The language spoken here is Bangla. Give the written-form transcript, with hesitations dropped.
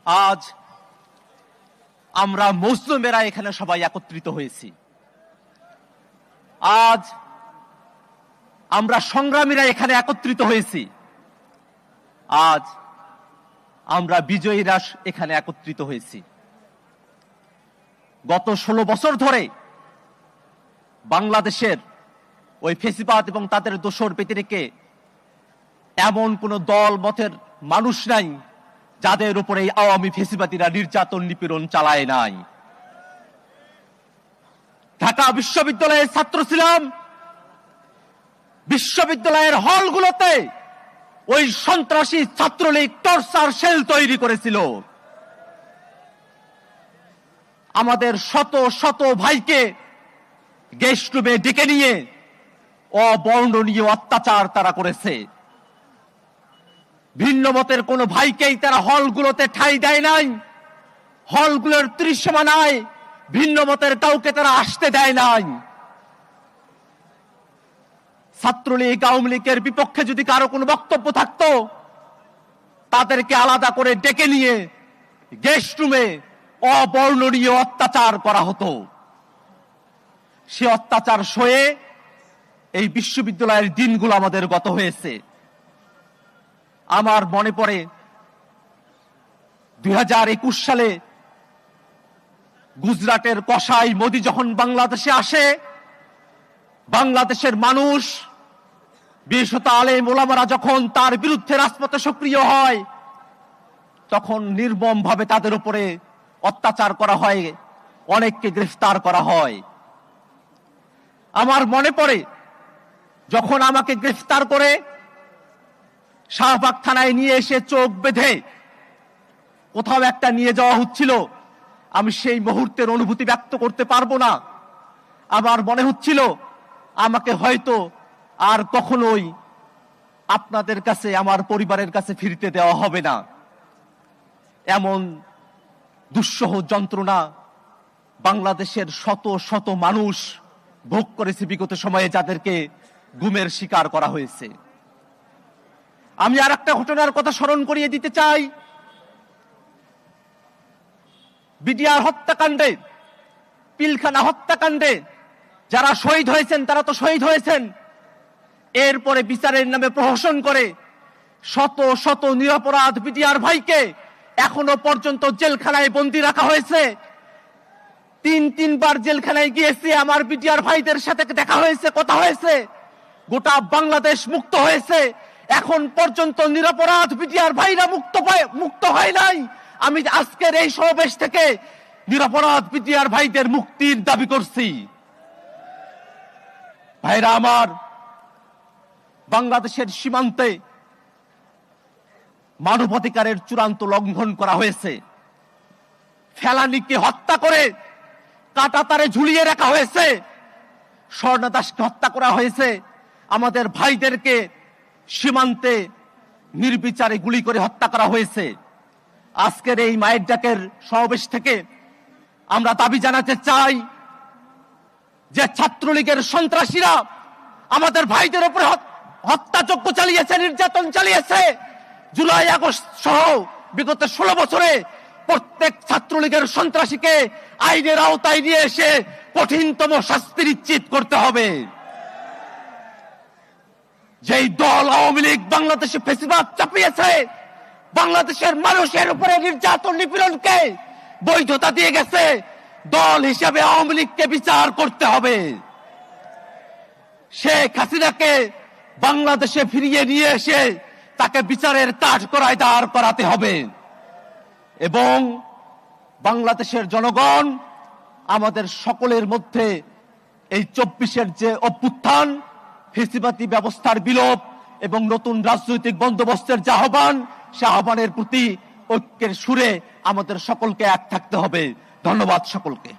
আজ আমরা মুসলিমেরা এখানে সবাই একত্রিত হয়েছি। আজ আমরা সংগ্রামীরা এখানে একত্রিত হয়েছি। আজ আমরা বিজয়ীরা এখানে একত্রিত হয়েছি। গত 16 বছর ধরে বাংলাদেশের ওই ফেসিবাদ এবং তাদের দোসর ব্যতিরেকে এমন কোন দল মতের মানুষ নাই যাদের উপরে এই আওয়ামী ফেসিবাদীরা নির্যাতন নিপীড়ন চালায় নাই। ঢাকা বিশ্ববিদ্যালয়ের ছাত্র ছিলাম, বিশ্ববিদ্যালয়ের হলগুলোতে ওই সন্ত্রাসী ছাত্রলীগ টর্চার সেল তৈরি করেছিল। আমাদের শত শত ভাইকে গেস্ট রুমে ডেকে নিয়ে অবর্ণনীয় অত্যাচার তারা করেছে। ভিন্ন মতের কোন ভাইকেই তারা হলগুলোতে ঠাঁই দেয় নাই, হলগুলোর ত্রিসীমানায় ভিন্ন মতের কাউকে তারা আসতে দেয় নাই। ছাত্রলীগ আওয়ামী লীগের বিপক্ষে যদি কারো কোনো বক্তব্য থাকতো তাদেরকে আলাদা করে ডেকে নিয়ে গেস্ট রুমে অবর্ণনীয় অত্যাচার করা হতো। সে অত্যাচার সয়ে এই বিশ্ববিদ্যালয়ের দিনগুলো আমাদের গত হয়েছে। আমার মনে পড়ে 2021 সালে গুজরাটের কসাই মোদি যখন বাংলাদেশে আসে, বাংলাদেশের মানুষ বিশেষত আলেম ওলামারা যখন তার বিরুদ্ধে রাজপথে সক্রিয় হয়, তখন নির্মম ভাবে তাদের উপরে অত্যাচার করা হয়, অনেককে গ্রেফতার করা হয়। আমার মনে পড়ে যখন আমাকে গ্রেফতার করে শাহবাগ থানায় নিয়ে এসে চোখ বেঁধে কোথাও একটা নিয়ে যাওয়া হচ্ছিল, আমি সেই মুহূর্তের অনুভূতি ব্যক্ত করতে পারবো না। আমার মনে হচ্ছিল আমাকে হয়তো আর কখনোই আপনাদের কাছে, আমার পরিবারের কাছে ফিরতে দেওয়া হবে না। এমন দুঃসহ যন্ত্রণা বাংলাদেশের শত শত মানুষ ভোগ করেছে বিগত সময়ে, যাদেরকে গুমের শিকার করা হয়েছে। আমি আর একটা ঘটনার কথা স্মরণ করিয়ে দিতে চাই। বিডিআর হত্যাকাণ্ডে, পিলখানা হত্যাকাণ্ডে যারা শহীদ হয়েছেন তারা তো শহীদ হয়েছেন, এরপরে বিচারের নামে প্রহসন করে শত শত নিরপরাধ বিডিআর ভাইকে এখনো পর্যন্ত জেলখানায় বন্দী রাখা হয়েছে। তিনবার জেলখানায় গিয়েছি, আমার বিডিআর ভাইদের সাথে দেখা হয়েছে, কথা হয়েছে। গোটা বাংলাদেশ মুক্ত হয়েছে, এখন পর্যন্ত নিরপরাধ বিডিআর ভাইরা মুক্ত হয় নাই। আমি আজকের এই সমাবেশ থেকে নিরপরাধ বিডিআর ভাইদের মুক্তির দাবি করছি। ভাইরা আমার, বাংলাদেশের সীমান্তে মানবাধিকারের চূড়ান্ত লঙ্ঘন করা হয়েছে। ফেলানীকে হত্যা করে কাঁটাতারে ঝুলিয়ে রাখা হয়েছে, স্বর্ণা দাসকে হত্যা করা হয়েছে, আমাদের ভাইদেরকে সীমান্তে নির্বিচারে গুলি করে হত্যা করা হয়েছে। আজকের এই মায়ের ডাকের সমাবেশ থেকে আমরা দাবি জানাতে চাই যে ছাত্রলীগের সন্ত্রাসীরা আমাদের ভাইদের উপরে হত্যাযজ্ঞ চালিয়েছে, নির্যাতন চালিয়েছে। জুলাই আগস্ট সহ বিগত 16 বছরে প্রত্যেক ছাত্রলীগের সন্ত্রাসীকে আইনের আওতায় নিয়ে এসে কঠিনতম শাস্তি নিশ্চিত করতে হবে। যেই দল আওয়ামী লীগ বাংলাদেশে ফেসিবাদ চাপিয়েছে, বাংলাদেশের মানুষের উপরে নির্যাতন নিপীড়নকে বৈধতা দিয়ে গেছে, দল হিসেবে আওয়ামী লীগকে বিচার করতে হবে। শেখ হাসিনাকে বাংলাদেশে ফিরিয়ে নিয়ে এসে তাকে বিচারের কাঠগড়ায় দাঁড় করাতে হবে। এবং বাংলাদেশের জনগণ আমাদের সকলের মধ্যে এই 24-এর যে অভ্যুত্থান, ফেসিবাদী ব্যবস্থার বিলোপ এবং নতুন রাজনৈতিক বন্দোবস্তের যে আহ্বান, সে আহ্বানের প্রতি ঐক্যের সুরে আমাদের সকলকে এক থাকতে হবে। ধন্যবাদ সকলকে।